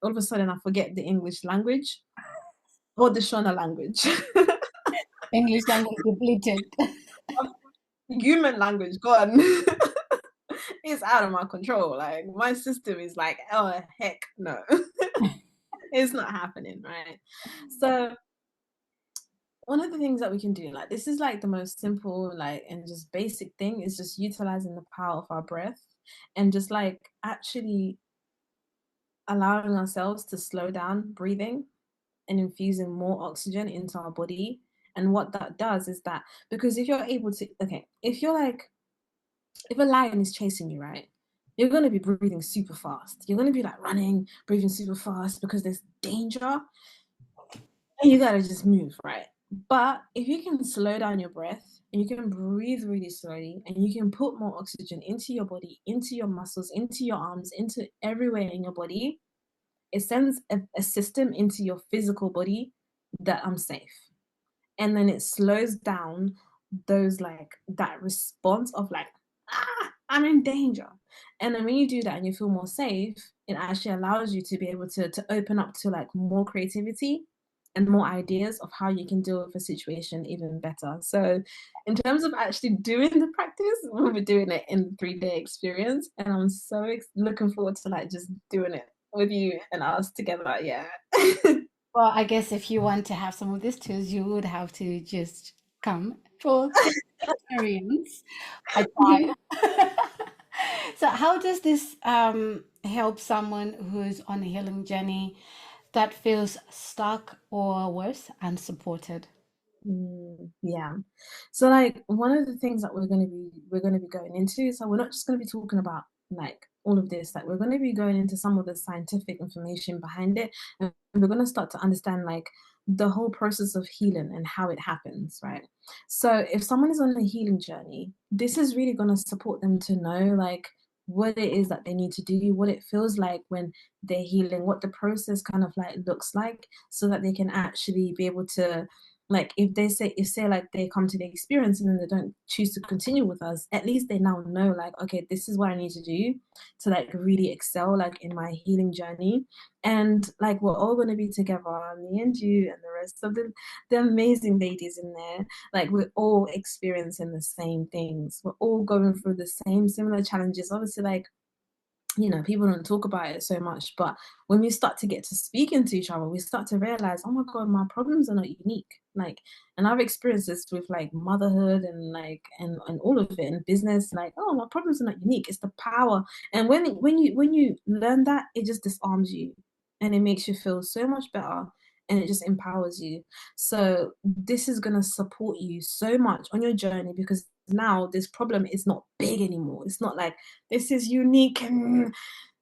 Speaker 2: all of a sudden I forget the English language or the Shona language.
Speaker 1: English language depleted.
Speaker 2: Human language gone. It's out of my control. Like my system is like, oh heck no. It's not happening, right? So one of the things that we can do, like this is like the most simple, like and just basic thing, is just utilizing the power of our breath and just like actually allowing ourselves to slow down breathing and infusing more oxygen into our body. And what that does is that, because if you're able to, okay, if you're like, if a lion is chasing you, right? you're going to be breathing super fast. You're going to be like running, breathing super fast because there's danger. And you got to just move, right? But if you can slow down your breath and you can breathe really slowly and you can put more oxygen into your body, into your muscles, into your arms, into everywhere in your body, it sends a system into your physical body that I'm safe. And then it slows down those like that response of like, I'm in danger. And then when you do that and you feel more safe, it actually allows you to be able to open up to like more creativity and more ideas of how you can deal with a situation even better. So in terms of actually doing the practice, we'll be doing it in the 3-day experience. And I'm so looking forward to like just doing it with you and us together. Yeah.
Speaker 1: Well, I guess if you want to have some of these tools, you would have to just come for the experience. I try. So, how does this help someone who's on a healing journey that feels stuck or worse, unsupported?
Speaker 2: Yeah. So like one of the things that we're gonna be going into, so we're not just gonna be talking about like all of this, like we're gonna be going into some of the scientific information behind it, and we're gonna start to understand like the whole process of healing and how it happens, right? So if someone is on a healing journey, this is really gonna support them to know like what it is that they need to do, what it feels like when they're healing, what the process kind of like looks like, so that they can actually be able to like if say like they come to the experience and then they don't choose to continue with us, at least they now know like, okay, this is what I need to do to like really excel like in my healing journey. And like we're all going to be together, me and you and the rest of the amazing ladies in there, like we're all experiencing the same things, we're all going through the same similar challenges. Obviously, like, you know, people don't talk about it so much, but when we start to get to speaking to each other, we start to realize, oh my God, my problems are not unique. Like, and I've experienced this with like motherhood and like and all of it in business. Like, oh, my problems are not unique. It's the power. And when you learn that, it just disarms you, and it makes you feel so much better, and it just empowers you. So this is gonna support you so much on your journey, because now this problem is not big anymore. It's not like this is unique and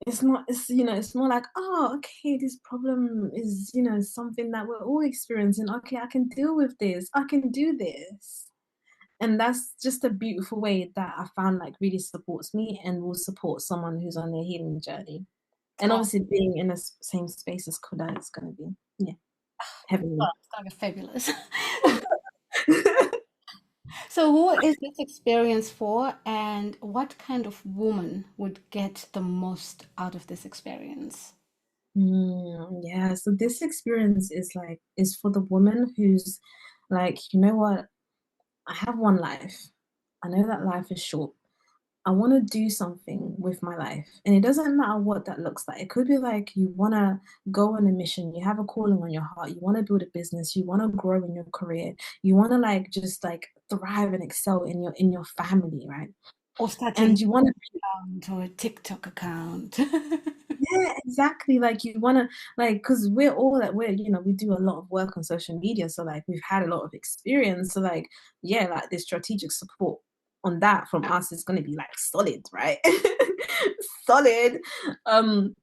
Speaker 2: it's not, it's, you know, it's more like, oh, okay, this problem is, you know, something that we're all experiencing. Okay, I can deal with this, I can do this. And that's just a beautiful way that I found like really supports me and will support someone who's on their healing journey. And
Speaker 1: Oh,
Speaker 2: obviously being in the same space as Kuda is going to be, yeah, heavenly.
Speaker 1: it's gonna be fabulous. So, who is this experience for, and what kind of woman would get the most out of this experience?
Speaker 2: Yeah, so this experience is for the woman who's like, you know what, I have one life. I know that life is short. I want to do something with my life. And it doesn't matter what that looks like. It could be like you want to go on a mission, you have a calling on your heart, you want to build a business, you want to grow in your career, you want to like just like thrive and excel in your family, right?
Speaker 1: Or starting
Speaker 2: And you want to,
Speaker 1: an account or a TikTok account?
Speaker 2: yeah, exactly. Like you want to, like, because we're all that we're, you know, we do a lot of work on social media. So like we've had a lot of experience. So like, yeah, like the strategic support on that from us is going to be like solid, right? Solid. Um,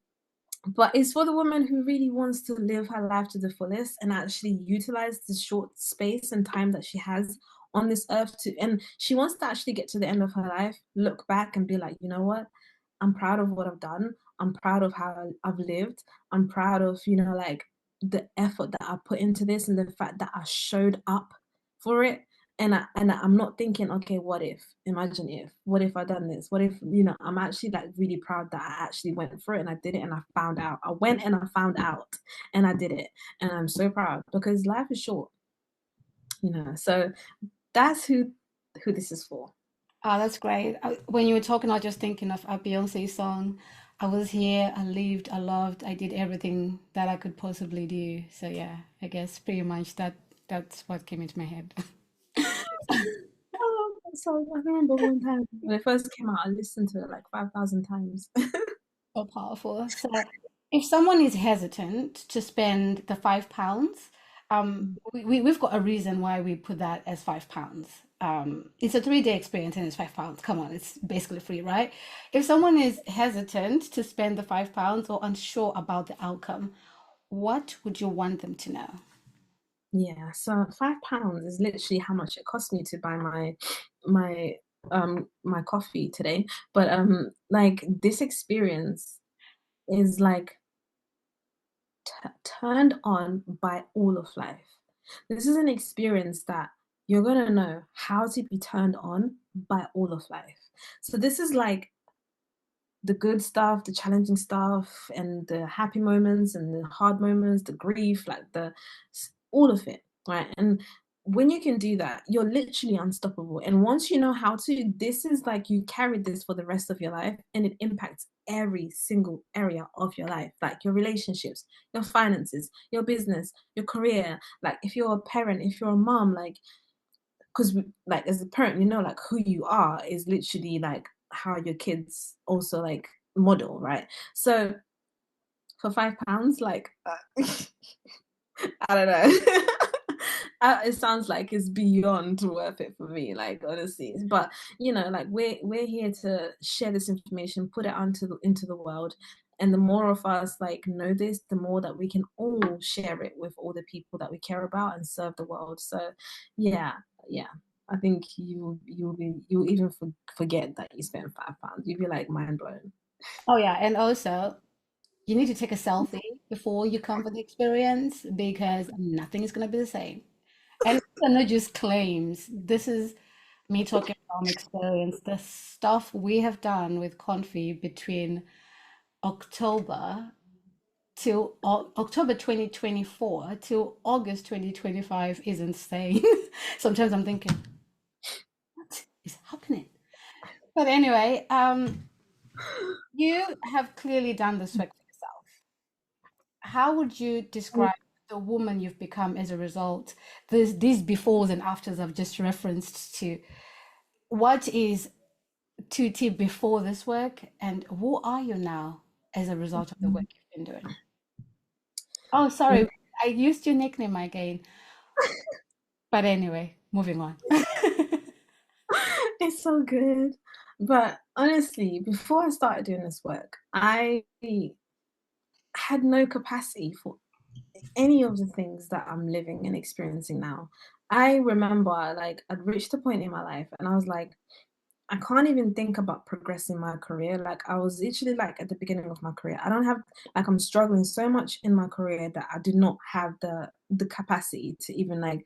Speaker 2: but it's for the woman who really wants to live her life to the fullest and actually utilize the short space and time that she has on this earth to, and she wants to actually get to the end of her life, look back and be like, you know what, I'm proud of what I've done, I'm proud of how I've lived, I'm proud of, you know, like the effort that I put into this and the fact that I showed up for it. And I'm not thinking, okay, what if? Imagine if. What if I done this? What if, you know, I'm actually like really proud that I actually went for it and I did it and I found out. I went and I found out and I did it. And I'm so proud because life is short, you know. So that's who this is for.
Speaker 1: Oh, that's great. When you were talking, I was just thinking of a Beyonce song. I was here, I lived, I loved, I did everything that I could possibly do. So yeah, I guess pretty much that's what came into my head.
Speaker 2: Oh, so I remember one time when it first came out, I listened to it like 5,000 times.
Speaker 1: So powerful. So if someone is hesitant to spend the £5, we've got a reason why we put that as £5. it's a 3-day experience and it's £5. Come on, it's basically free, right? If someone is hesitant to spend the £5 or unsure about the outcome, what would you want them to know?
Speaker 2: Yeah, so £5 is literally how much it cost me to buy my my coffee today. But like this experience is like turned on by all of life. This is an experience that you're gonna know how to be turned on by all of life. So this is like the good stuff, the challenging stuff, and the happy moments and the hard moments, the grief, like all of it, right? And when you can do that, you're literally unstoppable. And once you know how to, this is like you carry this for the rest of your life, and it impacts every single area of your life, like your relationships, your finances, your business, your career. Like if you're a parent, if you're a mom, like because like as a parent, you know, like who you are is literally like how your kids also like model, right? So for £5, like I don't know. It sounds like it's beyond worth it for me, like honestly. But you know, like we're here to share this information, put it into the world, and the more of us like know this, the more that we can all share it with all the people that we care about and serve the world. So, yeah, yeah. I think you'll even forget that you spent £5. You'll be like mind blown.
Speaker 1: Oh yeah, and also you need to take a selfie before you come for the experience because nothing is going to be the same. And these are not just claims. This is me talking from experience. The stuff we have done with Confi between October till October 2024 till August 2025 is insane. Sometimes I'm thinking, what is happening? But anyway, you have clearly done this work for yourself. How would you describe the woman you've become as a result? These befores and afters I've just referenced to. What is Tuti before this work, and who are you now as a result of the work you've been doing? Oh, sorry, I used your nickname again. But anyway, moving on.
Speaker 2: It's so good. But honestly, before I started doing this work, I had no capacity for any of the things that I'm living and experiencing now. I remember like I'd reached a point in my life and I was like, I can't even think about progressing my career. Like I was literally like at the beginning of my career. I don't have like I'm struggling so much in my career that I do not have the capacity to even like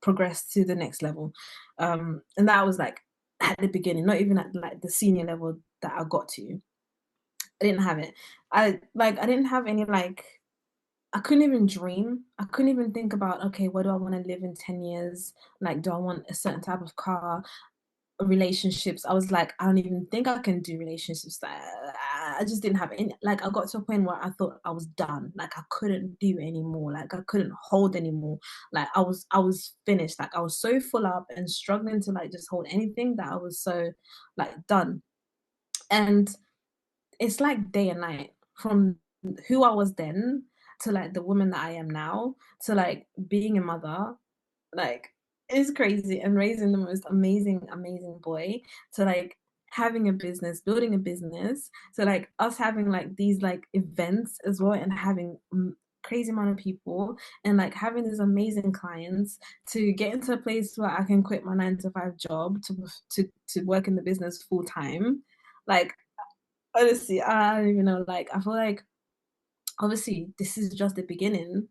Speaker 2: progress to the next level. And that was like at the beginning, not even at like the senior level that I got to. I didn't have it. I didn't have any like I couldn't even dream. I couldn't even think about, okay, where do I want to live in 10 years? Like, do I want a certain type of car? Relationships. I was like, I don't even think I can do relationships. I just didn't have any. Like, I got to a point where I thought I was done. Like, I couldn't do anymore. Like, I couldn't hold anymore. Like, I was finished. Like, I was so full up and struggling to like just hold anything that I was so like done. And it's like day and night from who I was then to like the woman that I am now to like being a mother, like it's crazy, and raising the most amazing boy to like having a business, building a business, to like us having like these like events as well and having crazy amount of people and like having these amazing clients to get into a place where I can quit my 9 to 5 job to work in the business full time. Like honestly, I don't even know. Like, I feel like obviously this is just the beginning,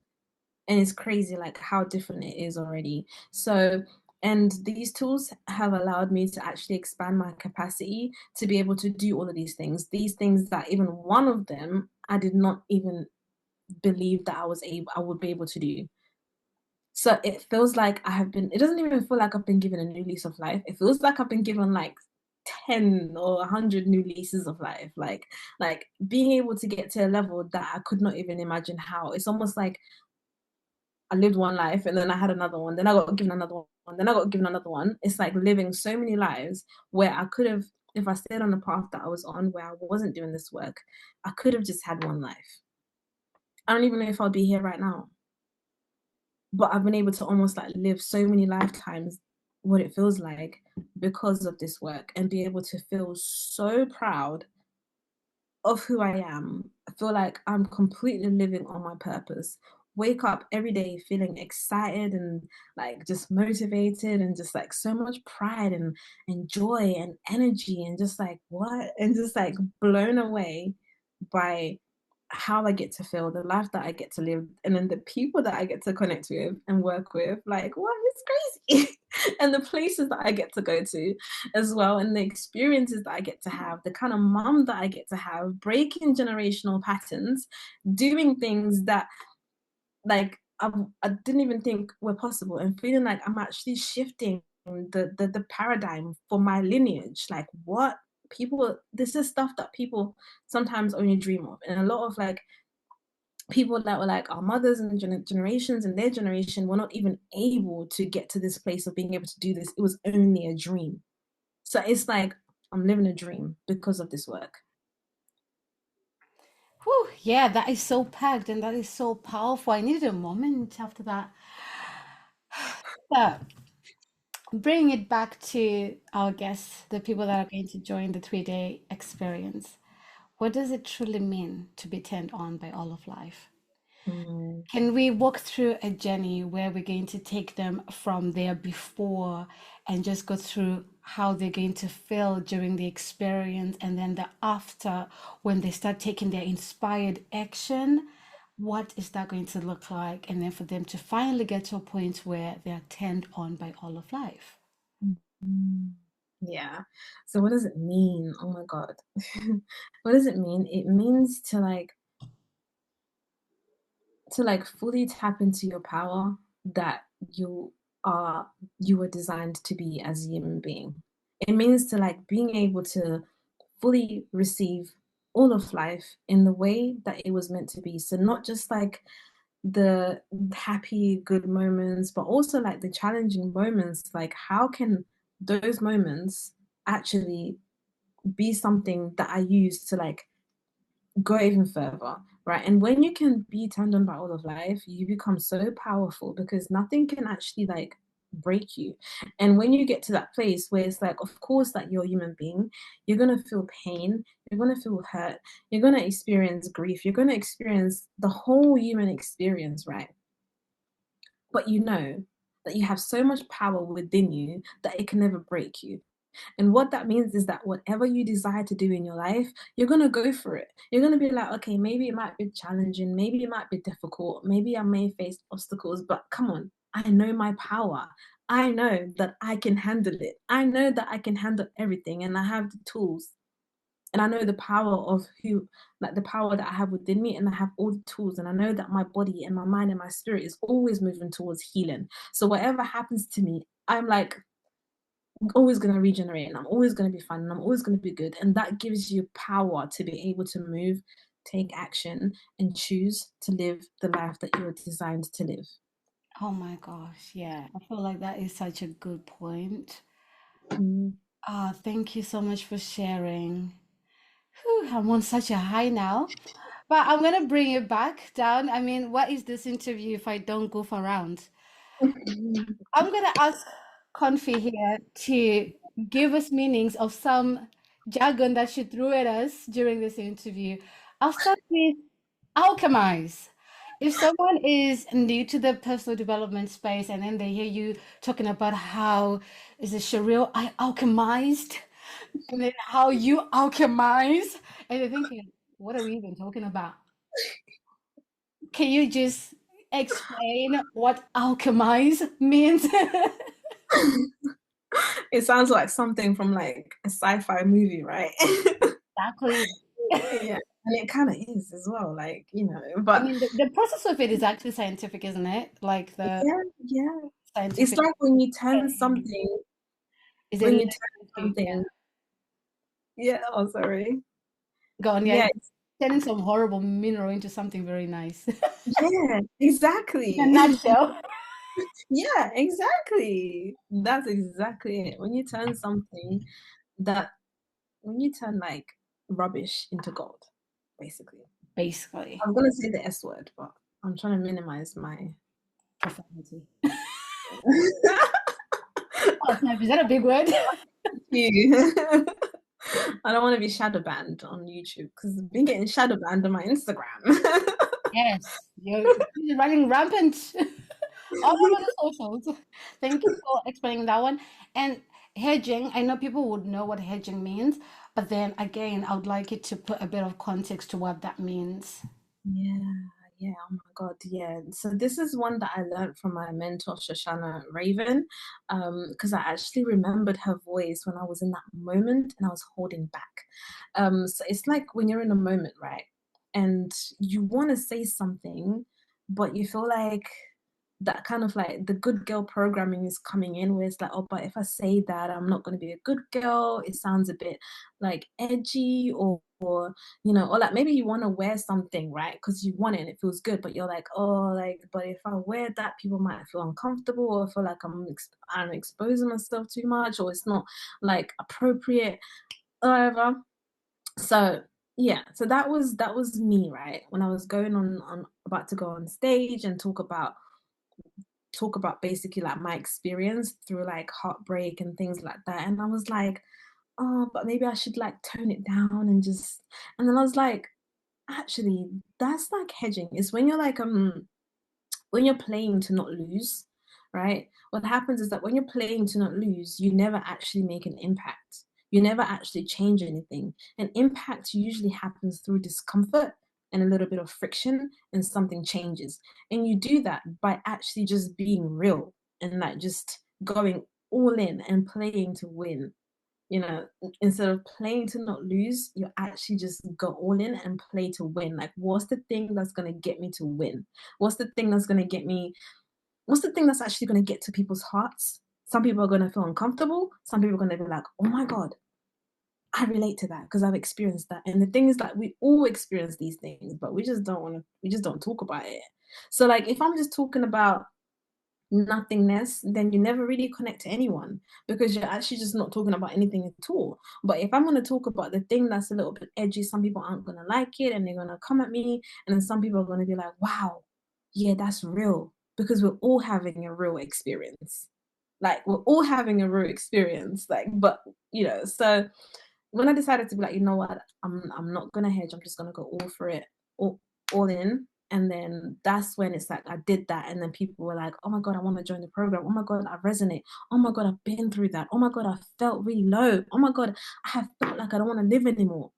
Speaker 2: and it's crazy like how different it is already. So, and these tools have allowed me to actually expand my capacity to be able to do all of these things. These things that even one of them I did not even believe that I would be able to do. So it feels like I have been, it doesn't even feel like I've been given a new lease of life. It feels like I've been given like 10 or 100 new leases of life. Like being able to get to a level that I could not even imagine how. It's almost like I lived one life and then I had another one, then I got given another one, then I got given another one. It's like living so many lives where I could have, if I stayed on the path that I was on where I wasn't doing this work, I could have just had one life. I don't even know if I'll be here right now, but I've been able to almost like live so many lifetimes what it feels like because of this work and be able to feel so proud of who I am. I feel like I'm completely living on my purpose. Wake up every day feeling excited and like just motivated and just like so much pride and joy and energy and just like what and just like blown away by how I get to feel, the life that I get to live, and then the people that I get to connect with and work with. Like, what is crazy? And the places that I get to go to as well, and the experiences that I get to have, the kind of mom that I get to have, breaking generational patterns, doing things that like I didn't even think were possible, and feeling like I'm actually shifting the paradigm for my lineage. Like what people, this is stuff that people sometimes only dream of, and a lot of like people that were like our mothers and generations and their generation were not even able to get to this place of being able to do this. It was only a dream. So it's like I'm living a dream because of this work.
Speaker 1: Whew, yeah, that is so packed and that is so powerful. I needed a moment after that. So, bring it back to our guests, the people that are going to join the 3-day experience. What does it truly mean to be turned on by all of life?
Speaker 2: Mm,
Speaker 1: Can we walk through a journey where we're going to take them from their before and just go through how they're going to feel during the experience and then the after when they start taking their inspired action? What is that going to look like? And then for them to finally get to a point where they're turned on by all of life.
Speaker 2: mm. Yeah. So what does it mean? Oh my God. What does it mean? It means to like fully tap into your power that are you were designed to be as a human being. It means to like being able to fully receive all of life in the way that it was meant to be. So not just like the happy good moments, but also like the challenging moments. Like how can those moments actually be something that I use to like go even further, right? And when you can be turned on by all of life, you become so powerful because nothing can actually like break you. And when you get to that place where it's like, of course, that you're a human being, you're gonna feel pain, you're gonna feel hurt, you're gonna experience grief, you're gonna experience the whole human experience, right? But you know that you have so much power within you that it can never break you. And what that means is that whatever you desire to do in your life, you're going to go for it. You're going to be like, okay, maybe it might be challenging, maybe it might be difficult, maybe I may face obstacles, but come on, I know my power. I know that I can handle it. I know that I can handle everything and I have the tools. And I know the power of who, like the power that I have within me, and I have all the tools. And I know that my body and my mind and my spirit is always moving towards healing. So whatever happens to me, I'm like, always going to regenerate and I'm always going to be fun and I'm always going to be good. And that gives you power to be able to move, take action, and choose to live the life that you were designed to live.
Speaker 1: Oh my gosh, yeah. I feel like that is such a good point.
Speaker 2: Mm.
Speaker 1: Ah, thank you so much for sharing. Whew, I'm on such a high now. But I'm gonna bring it back down. I mean, what is this interview if I don't goof around? I'm gonna ask Confi here to give us meanings of some jargon that she threw at us during this interview. I'll start with alchemize. If someone is new to the personal development space and then they hear you talking about how is it Cheryl, I alchemized, and then how you alchemize, and they're thinking, what are we even talking about? Can you just explain what alchemize means?
Speaker 2: It sounds like something from like a sci-fi movie, right?
Speaker 1: Exactly.
Speaker 2: Yeah, and it kind of is as well, like,
Speaker 1: I
Speaker 2: but
Speaker 1: mean, the process of it is actually scientific, isn't it? Like the
Speaker 2: yeah, yeah. It's
Speaker 1: scientific.
Speaker 2: like
Speaker 1: Is it
Speaker 2: when you
Speaker 1: linked
Speaker 2: turn
Speaker 1: to, yeah.
Speaker 2: something, yeah, oh, sorry.
Speaker 1: Go on, yeah.
Speaker 2: Yeah,
Speaker 1: Turning some horrible mineral into something very nice.
Speaker 2: yeah,
Speaker 1: In a
Speaker 2: exactly.
Speaker 1: nutshell.
Speaker 2: Yeah, exactly. That's exactly it. That when you turn like rubbish into gold, basically.
Speaker 1: Basically,
Speaker 2: I'm gonna say the S word, but I'm trying to minimize my
Speaker 1: profanity. Oh, snap. Is that a big word?
Speaker 2: You. I don't want to be shadow banned on YouTube because I've been getting shadow banned on my Instagram.
Speaker 1: Yes, you're running rampant all over the socials. Thank you for explaining that one. And hedging, I know people would know what hedging means, but then again, I would like you to put a bit of context to what that means.
Speaker 2: Yeah, yeah. Oh my God, yeah. So this is one that I learned from my mentor, Shoshana Raven, because I actually remembered her voice when I was in that moment and I was holding back. So it's like when you're in a moment, right? And you want to say something, but you feel like that kind of like the good girl programming is coming in where it's like, oh, but if I say that, I'm not going to be a good girl. It sounds a bit like edgy or or like maybe you want to wear something, right? Because you want it and it feels good, but you're like, oh, like, but if I wear that, people might feel uncomfortable or feel like I'm exposing myself too much or it's not like appropriate, whatever. So yeah, so that was me, right? When I was going on about to go on stage and talk about basically like my experience through like heartbreak and things like that. And I was like, oh, but maybe I should like tone it down and just, and then I was like, actually, that's like hedging. It's when you're playing to not lose, right? What happens is that when you're playing to not lose, you never actually make an impact. You never actually change anything. An impact usually happens through discomfort and a little bit of friction, and something changes. And you do that by actually just being real and like just going all in and playing to win. Instead of playing to not lose, you actually just go all in and play to win. Like, what's the thing that's going to get me to win? What's the thing that's going to get me? What's the thing that's actually going to get to people's hearts? Some people are going to feel uncomfortable. Some people are going to be like, oh my God, I relate to that because I've experienced that. And the thing is that we all experience these things, but we just don't talk about it. So, like, if I'm just talking about nothingness, then you never really connect to anyone because you're actually just not talking about anything at all. But if I'm going to talk about the thing that's a little bit edgy, some people aren't going to like it and they're going to come at me. And then some people are going to be like, wow, yeah, that's real because we're all having a real experience. Like, we're all having a real experience. Like, but, so when I decided to be like, you know what, I'm not gonna hedge. I'm just gonna go all for it, all in. And then that's when it's like I did that, and then people were like, "Oh my God, I want to join the program. Oh my God, I resonate. Oh my God, I've been through that. Oh my God, I felt really low. Oh my God, I have felt like I don't want to live anymore."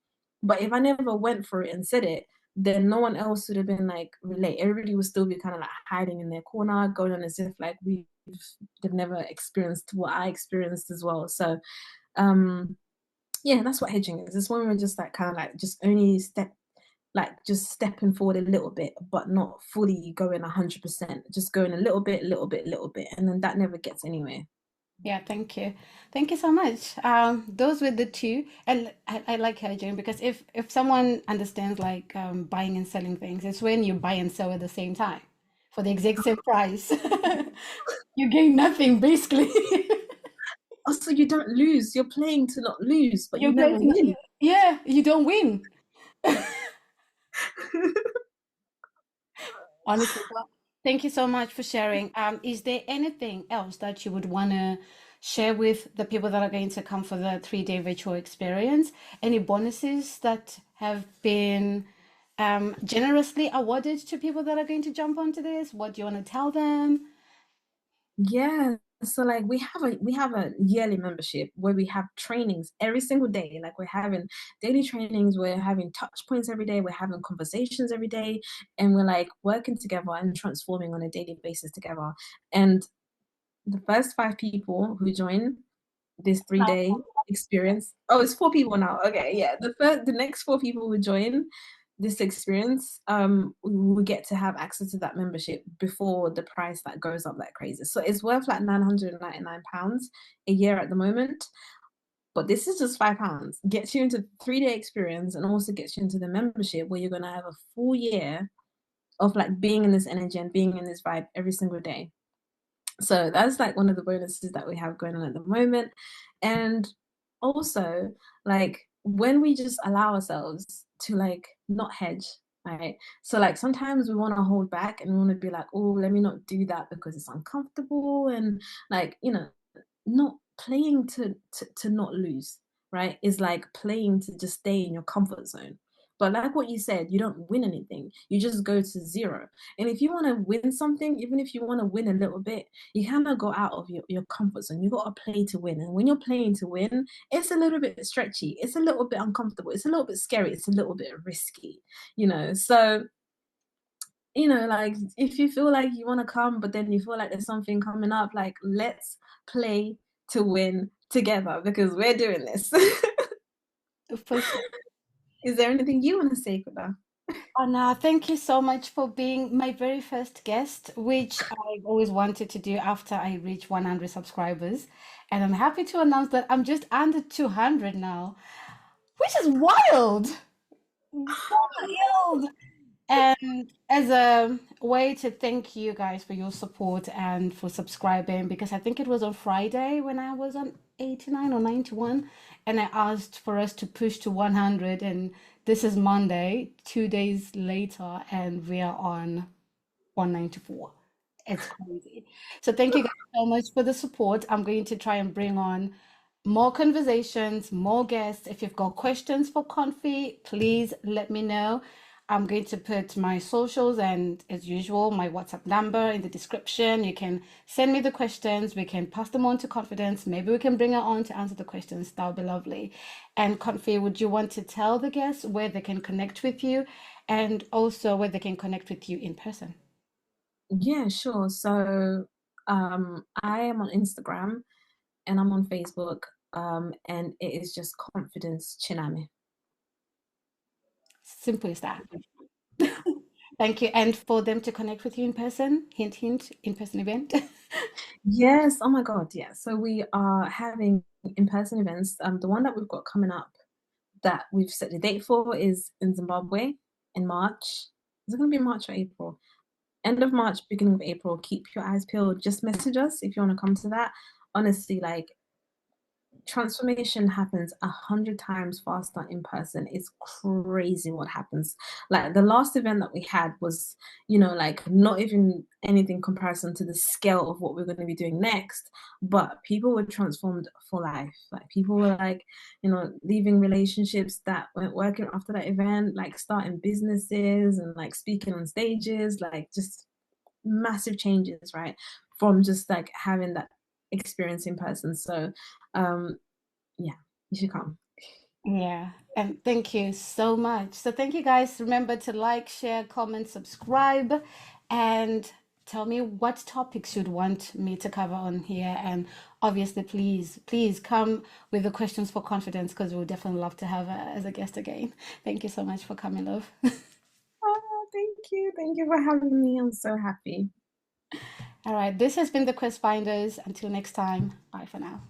Speaker 2: But if I never went for it and said it, then no one else would have been like relate. Everybody would still be kind of like hiding in their corner, going on as if like they've never experienced what I experienced as well. So um yeah, that's what hedging is. It's when we're just like kind of like just only just stepping forward a little bit, but not fully going 100%. Just going a little bit, little bit, little bit, and then that never gets anywhere.
Speaker 1: Yeah, thank you. Thank you so much. Those were the two. And I like hedging because if someone understands like buying and selling things, it's when you buy and sell at the same time for the exact same price. You gain nothing basically.
Speaker 2: Also, you don't lose. You're playing to not lose, but you
Speaker 1: You're
Speaker 2: never
Speaker 1: placing,
Speaker 2: win.
Speaker 1: yeah, you don't win. Honestly, but thank you so much for sharing. Is there anything else that you would want to share with the people that are going to come for the 3-day virtual experience? Any bonuses that have been generously awarded to people that are going to jump onto this? What do you want to tell them?
Speaker 2: Yeah. So like we have a yearly membership where we have trainings every single day. Like we're having daily trainings, we're having touch points every day, we're having conversations every day, and we're like working together and transforming on a daily basis together. And the first 5 people who join this 3-day experience. Oh, it's 4 people now. Okay, yeah. The next 4 people who join this experience, we will get to have access to that membership before the price that goes up like crazy. So it's worth like £999 a year at the moment. But this is just £5. Gets you into 3-day experience and also gets you into the membership where you're gonna have a full year of like being in this energy and being in this vibe every single day. So that's like one of the bonuses that we have going on at the moment. And also, like when we just allow ourselves to like not hedge, right? So like sometimes we want to hold back and we want to be like, oh, let me not do that because it's uncomfortable and like, not playing to not lose, right, is like playing to just stay in your comfort zone. But like what you said, you don't win anything. You just go to zero. And if you want to win something, even if you want to win a little bit, you kind of go out of your comfort zone. You got to play to win. And when you're playing to win, it's a little bit stretchy. It's a little bit uncomfortable. It's a little bit scary. It's a little bit risky, you know. So, you know, like if you feel like you want to come, but then you feel like there's something coming up, like let's play to win together because we're doing this.
Speaker 1: For sure.
Speaker 2: Is there anything you want to say, Kuda?
Speaker 1: Oh, no, thank you so much for being my very first guest, which I've always wanted to do after I reach 100 subscribers. And I'm happy to announce that I'm just under 200 now, which is wild. Wild. And as a way to thank you guys for your support and for subscribing, because I think it was on Friday when I was on 89 or 91, and I asked for us to push to 100, and this is Monday, 2 days later, and we are on 194. It's crazy. So thank you guys so much for the support. I'm going to try and bring on more conversations, more guests. If you've got questions for Confi, please let me know. I'm going to put my socials and, as usual, my WhatsApp number in the description. You can send me the questions. We can pass them on to Confidence. Maybe we can bring her on to answer the questions. That would be lovely. And Confi, would you want to tell the guests where they can connect with you and also where they can connect with you in person?
Speaker 2: Yeah, sure. So I am on Instagram and I'm on Facebook, and it is just Confidence Chiname.
Speaker 1: Simple as that.
Speaker 2: Yeah.
Speaker 1: Thank you. And for them to connect with you in person, hint, hint, in-person event.
Speaker 2: Yes. Oh my God. Yeah. So we are having in-person events. The one that we've got coming up that we've set the date for is in Zimbabwe in March. Is it going to be March or April? End of March, beginning of April. Keep your eyes peeled. Just message us if you want to come to that. Honestly, like transformation happens 100 times faster in person. It's crazy what happens. Like the last event that we had was, you know, like not even anything comparison to the scale of what we're going to be doing next, but people were transformed for life. Like people were like, you know, leaving relationships that weren't working after that event, like starting businesses and like speaking on stages, like just massive changes, right, from just like having that experience in person. So yeah, you should come.
Speaker 1: Yeah, and thank you so much. So thank you guys. Remember to like, share, comment, subscribe, and tell me what topics you'd want me to cover on here. And obviously, please, please come with the questions for Confidence because we would definitely love to have her as a guest again. Thank you so much for coming, love.
Speaker 2: Oh, thank you. Thank you for having me. I'm so happy.
Speaker 1: All right, this has been the Quest Finders. Until next time, bye for now.